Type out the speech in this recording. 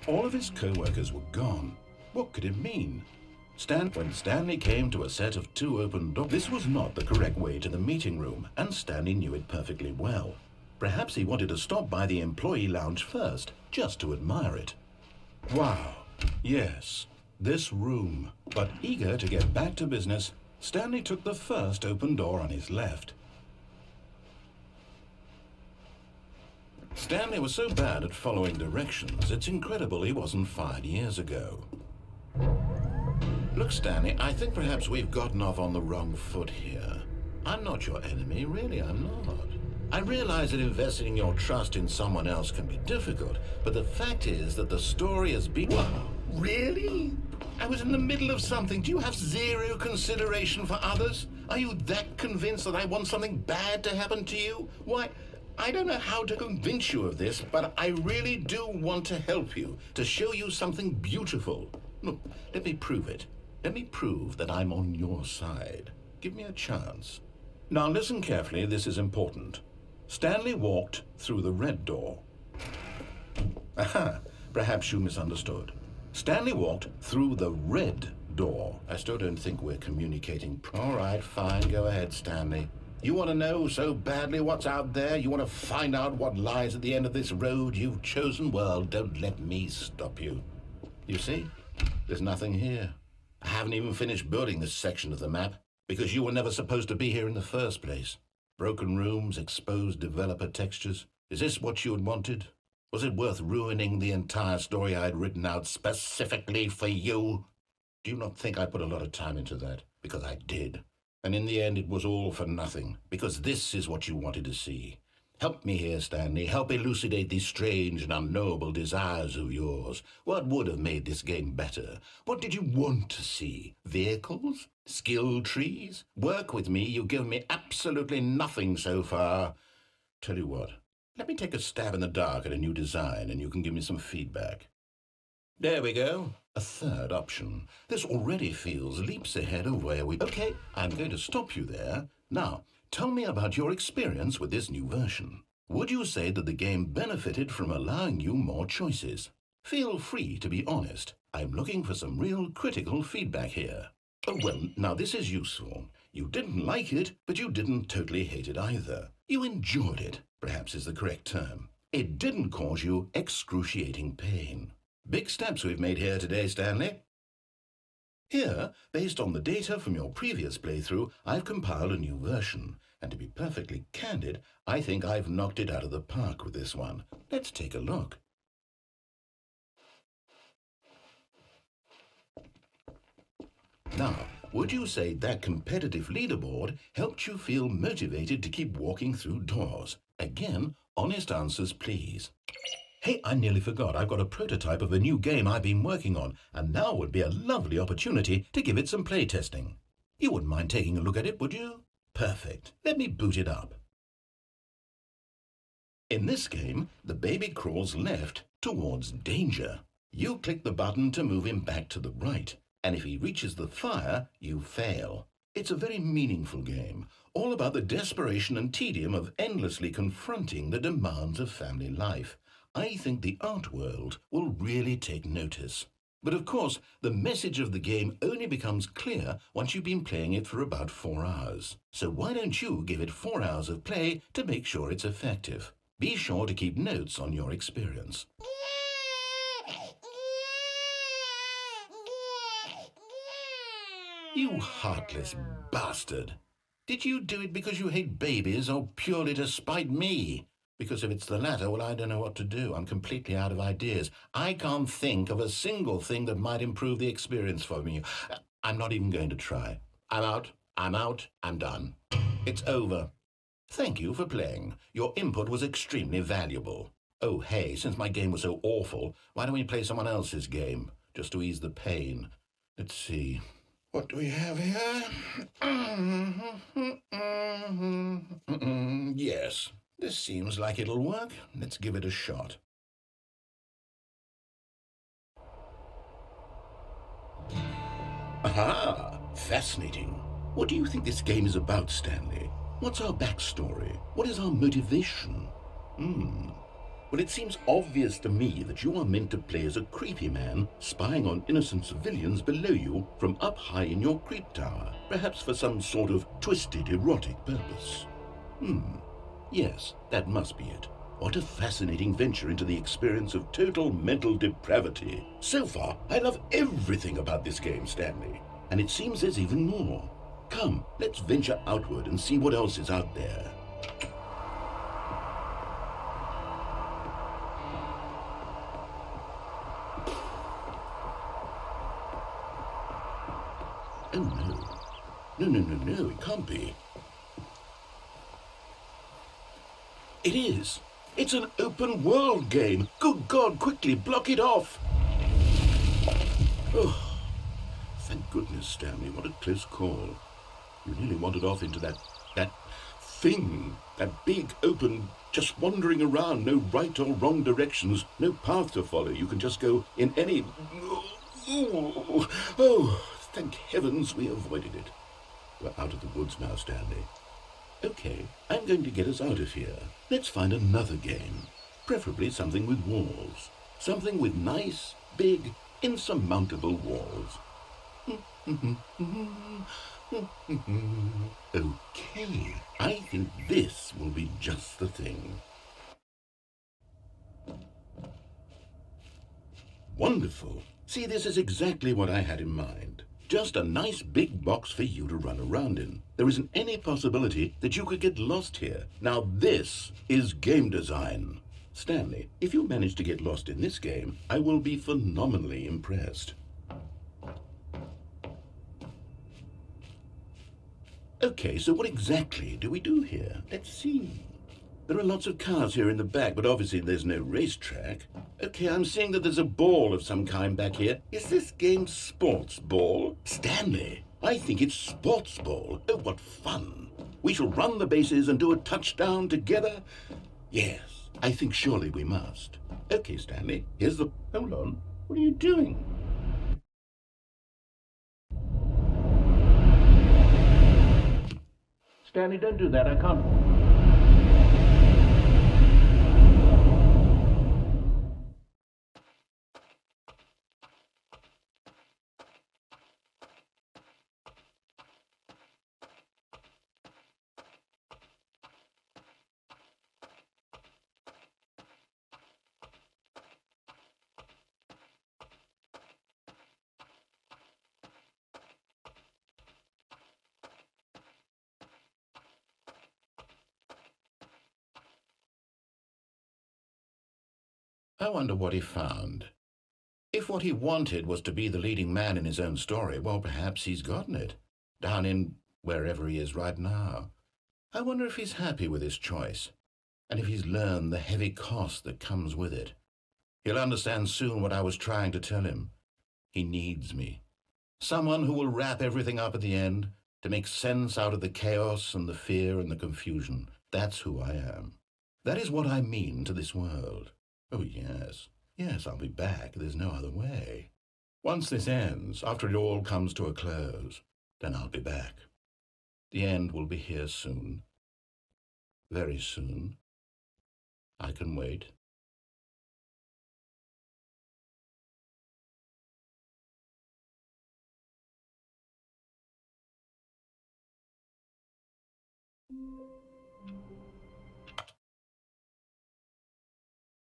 All of his co-workers were gone. What could it mean? When Stanley came to a set of 2 open doors, this was not the correct way to the meeting room, and Stanley knew it perfectly well. Perhaps he wanted to stop by the employee lounge first, just to admire it. Wow, yes, this room. But eager to get back to business, Stanley took the first open door on his left. Stanley was so bad at following directions, it's incredible he wasn't fired years ago. Look, Stanley, I think perhaps we've gotten off on the wrong foot here. I'm not your enemy, really, I'm not. I realize that investing your trust in someone else can be difficult, but the fact is that the story has been... Wow, really? I was in the middle of something. Do you have zero consideration for others? Are you that convinced that I want something bad to happen to you? Why, I don't know how to convince you of this, but I really do want to help you, to show you something beautiful. Look, let me prove it. Let me prove that I'm on your side. Give me a chance. Now listen carefully, this is important. Stanley walked through the red door. Aha, perhaps you misunderstood. Stanley walked through the red door. I still don't think we're communicating. All right, fine, go ahead, Stanley. You want to know so badly what's out there? You want to find out what lies at the end of this road you've chosen? Well, don't let me stop you. You see, there's nothing here. I haven't even finished building this section of the map, because you were never supposed to be here in the first place. Broken rooms, exposed developer textures. Is this what you had wanted? Was it worth ruining the entire story I had written out specifically for you? Do you not think I put a lot of time into that? Because I did. And in the end, it was all for nothing, because this is what you wanted to see. Help me here, Stanley. Help elucidate these strange and unknowable desires of yours. What would have made this game better? What did you want to see? Vehicles? Skill trees? Work with me. You've given me absolutely nothing so far. Tell you what, let me take a stab in the dark at a new design and you can give me some feedback. There we go. A third option. This already feels leaps ahead of where we... Okay, I'm going to stop you there. Now, tell me about your experience with this new version. Would you say that the game benefited from allowing you more choices? Feel free to be honest. I'm looking for some real critical feedback here. Oh, well, now this is useful. You didn't like it, but you didn't totally hate it either. You enjoyed it, perhaps is the correct term. It didn't cause you excruciating pain. Big steps we've made here today, Stanley. Here, based on the data from your previous playthrough, I've compiled a new version. And to be perfectly candid, I think I've knocked it out of the park with this one. Let's take a look. Now, would you say that competitive leaderboard helped you feel motivated to keep walking through doors? Again, honest answers, please. Hey, I nearly forgot. I've got a prototype of a new game I've been working on, and now would be a lovely opportunity to give it some playtesting. You wouldn't mind taking a look at it, would you? Perfect. Let me boot it up. In this game, the baby crawls left towards danger. You click the button to move him back to the right, and if he reaches the fire, you fail. It's a very meaningful game, all about the desperation and tedium of endlessly confronting the demands of family life. I think the art world will really take notice. But of course, the message of the game only becomes clear once you've been playing it for about 4 hours. So why don't you give it 4 hours of play to make sure it's effective? Be sure to keep notes on your experience. You heartless bastard! Did you do it because you hate babies or purely to spite me? Because if it's the latter, well, I don't know what to do. I'm completely out of ideas. I can't think of a single thing that might improve the experience for me. I'm not even going to try. I'm out, I'm done. It's over. Thank you for playing. Your input was extremely valuable. Oh, hey, since my game was so awful, why don't we play someone else's game, just to ease the pain? Let's see. What do we have here? Yes. This seems like it'll work. Let's give it a shot. Aha! Fascinating. What do you think this game is about, Stanley? What's our backstory? What is our motivation? Well, it seems obvious to me that you are meant to play as a creepy man spying on innocent civilians below you from up high in your creep tower, perhaps for some sort of twisted erotic purpose. Yes, that must be it. What a fascinating venture into the experience of total mental depravity. So far, I love everything about this game, Stanley. And it seems there's even more. Come, let's venture outward and see what else is out there. Oh no. No, it can't be. It is. It's an open world game. Good God, quickly block it off. Oh, thank goodness, Stanley. What a close call. You nearly wandered off into that thing. That big, open, just wandering around. No right or wrong directions. No path to follow. You can just go in any... Oh, thank heavens we avoided it. We're out of the woods now, Stanley. Okay, I'm going to get us out of here. Let's find another game. Preferably something with walls. Something with nice, big, insurmountable walls. Okay, I think this will be just the thing. Wonderful. See, this is exactly what I had in mind. Just a nice big box for you to run around in. There isn't any possibility that you could get lost here. Now this is game design. Stanley, if you manage to get lost in this game, I will be phenomenally impressed. Okay, so what exactly do we do here? Let's see. There are lots of cars here in the back, but obviously there's no racetrack. Okay, I'm seeing that there's a ball of some kind back here. Is this game sports ball? Stanley, I think it's sports ball. Oh, what fun. We shall run the bases and do a touchdown together. Yes, I think surely we must. Okay, Stanley, here's the... Hold on. What are you doing? Stanley, don't do that. I can't... I wonder what he found. If what he wanted was to be the leading man in his own story, well, perhaps he's gotten it. Down in wherever he is right now. I wonder if he's happy with his choice, and if he's learned the heavy cost that comes with it. He'll understand soon what I was trying to tell him. He needs me. Someone who will wrap everything up at the end, to make sense out of the chaos and the fear and the confusion. That's who I am. That is what I mean to this world. Oh, yes. Yes, I'll be back. There's no other way. Once this ends, after it all comes to a close, then I'll be back. The end will be here soon. Very soon. I can wait.